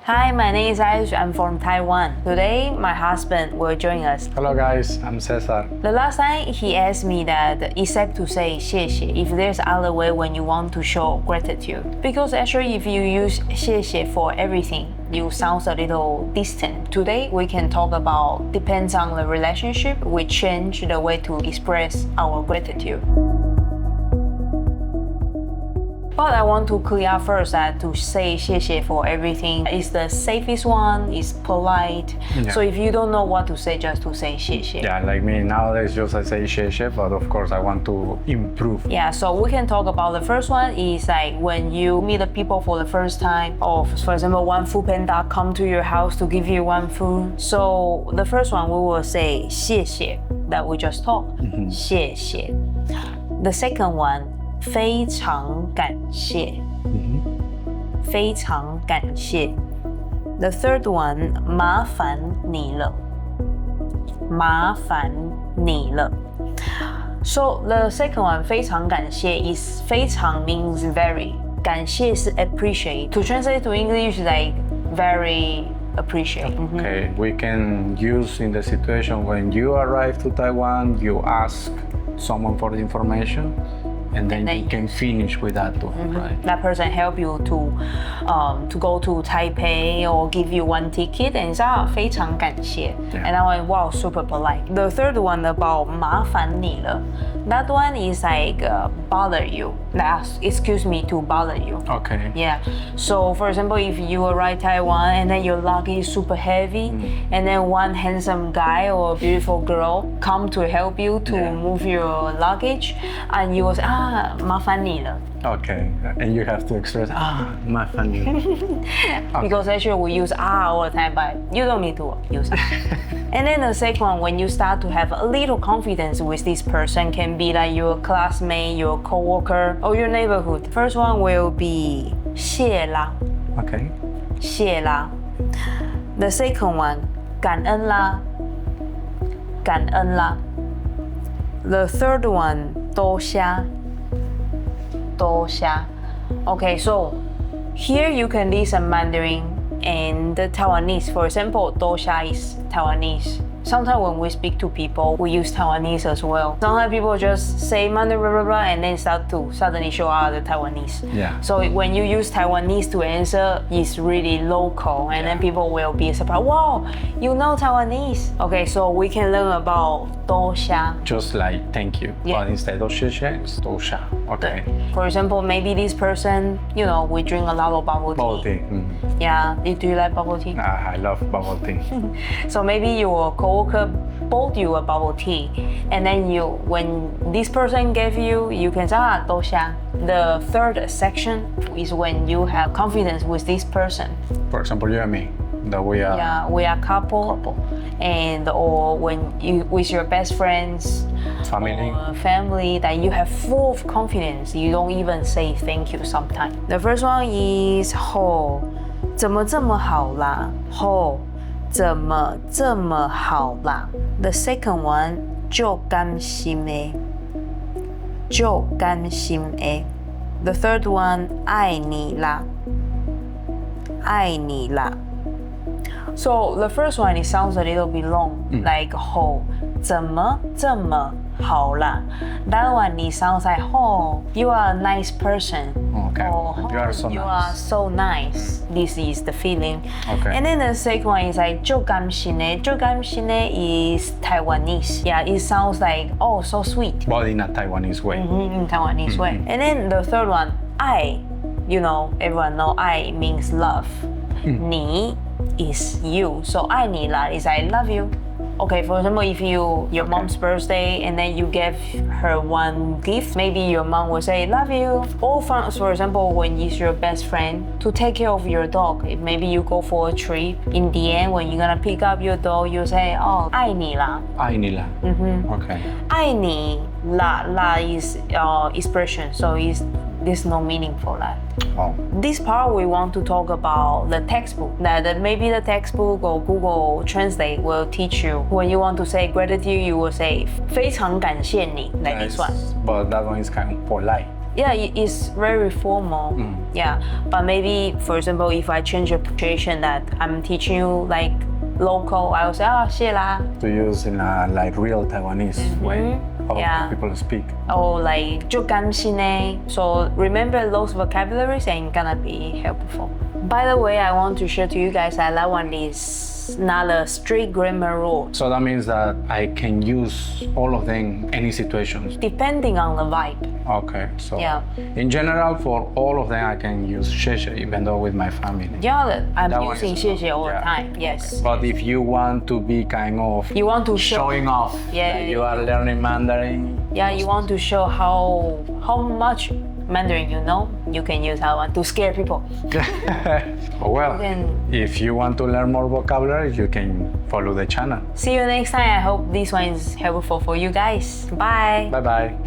Hi, my name is Ayush. I'm from Taiwan. Today, my husband will join us. Hello guys, I'm Cesar. The last time he asked me that except to say 谢谢 if there's other way when you want to show gratitude. Because actually if you use 谢谢 for everything, you sound a little distant. Today we can talk about depends on the relationship, we change the way to express our gratitude. But I want to clear up first that to say 谢谢 for everything is the safest one, is polite. Yeah. So if you don't know what to say, just to say 谢谢. Yeah, like me nowadays just I say Xièxie, but of course I want to improve. Yeah, so we can talk about the first one is like when you meet the people for the first time, or for example, one food panda come to your house to give you one food. So the first one we will say 谢谢 that we just talked. 谢谢. The second one, 非常感谢. 非常感谢. The third one, 麻烦你了. 麻烦你了. So the second one, 非常感谢 is 非常 means very. 感谢是 appreciate. To translate to English, like very appreciate. Okay, we can use in the situation when you arrive to Taiwan, you ask someone for the information, and then you can finish with that too, right? That person help you to go to Taipei or give you one ticket and say 非常感谢. Yeah. And I went, wow, super polite. The third one about 麻烦你了. That one is like bother you. Excuse me to bother you. Okay. Yeah. So for example, if you arrive Taiwan and then your luggage is super heavy, and then one handsome guy or a beautiful girl come to help you to move your luggage, and you will say 麻烦你了. Okay, and you have to express 麻烦你了. Because actually we use all the time, but you don't need to use And then the second one, when you start to have a little confidence with this person, can be like your classmate, your coworker, or your neighborhood. First one will be 谢啦. Okay. 谢啦. The second one, 感恩啦. 感恩啦. The third one, 多谢. 多谢. Okay, so here you can listen Mandarin and the Taiwanese. For example, 多谢 is Taiwanese. Sometimes when we speak to people, we use Taiwanese as well. Sometimes people just say Mandarin blah, blah, blah, and then start to suddenly show out the Taiwanese. Yeah. So when you use Taiwanese to answer, it's really local, and then people will be surprised. Wow, you know Taiwanese. Okay, so we can learn about 多谢. Just like thank you, Yeah. but instead of 谢谢, it's 多谢. Okay. For example, maybe this person, we drink a lot of bubble tea. Bubble tea. Yeah, do you like bubble tea? I love bubble tea. So maybe your coworker bought you a bubble tea, and then when this person gave you, you can say 多谢. The third section is when you have confidence with this person. For example, you and me, that we are. Yeah, we are couple. And or when you with your best friends, Family. or family, that you have full of confidence. You don't even say thank you sometimes. The first one is 怎么这么好啦? 怎么这么好啦? The second one 就甘心欸. 就甘心欸. The third one 爱你啦. 爱你啦. So the first one, it sounds a little bit long, like 怎么这么好啦? That one, it sounds like you are a nice person. Okay. You are so you nice. are so nice. This is the feeling. Okay. And then the second one is like 就甘心欸. 就甘心欸 is Taiwanese. Yeah, it sounds like so sweet. But in a Taiwanese way. In Taiwanese way. And then the third one, 爱. Everyone know 爱 means love. 你 is you. So 爱你啦 is I love you. Okay, for example, if your mom's birthday and then you give her one gift, maybe your mom will say love you. Or for example, when it's your best friend, to take care of your dog. Maybe you go for a trip. In the end, when you're gonna pick up your dog, you say 爱你啦. 爱你啦. Okay. 爱你啦 is expression, so there's no meaning for that. This part we want to talk about the textbook. That maybe the textbook or Google Translate will teach you when you want to say gratitude, you will say 非常感谢你, like this one. But that one is kind of polite. Yeah, it's very formal. Yeah, but maybe, for example, if I change a situation that I'm teaching you like local, I will say, oh, 谢啦. To use in a like real Taiwanese way how people speak. Or like 就甘心呢. So remember those vocabularies and gonna be helpful. By the way, I want to share to you guys that that one is not a strict grammar rule. So that means that I can use all of them in any situations. Depending on the vibe. Okay, so in general, for all of them, I can use 谢谢, even though with my family. Yeah, I'm That using 谢谢 all the time. Yes. Okay. But if you want to be kind of You want to show. showing off that you are learning Mandarin. Yeah, you want to show how much Mandarin you know, you can use that one to scare people. Well, Then- if you want to learn more vocabulary, you can follow the channel. See you next time. I hope this one is helpful for you guys. Bye. Bye bye.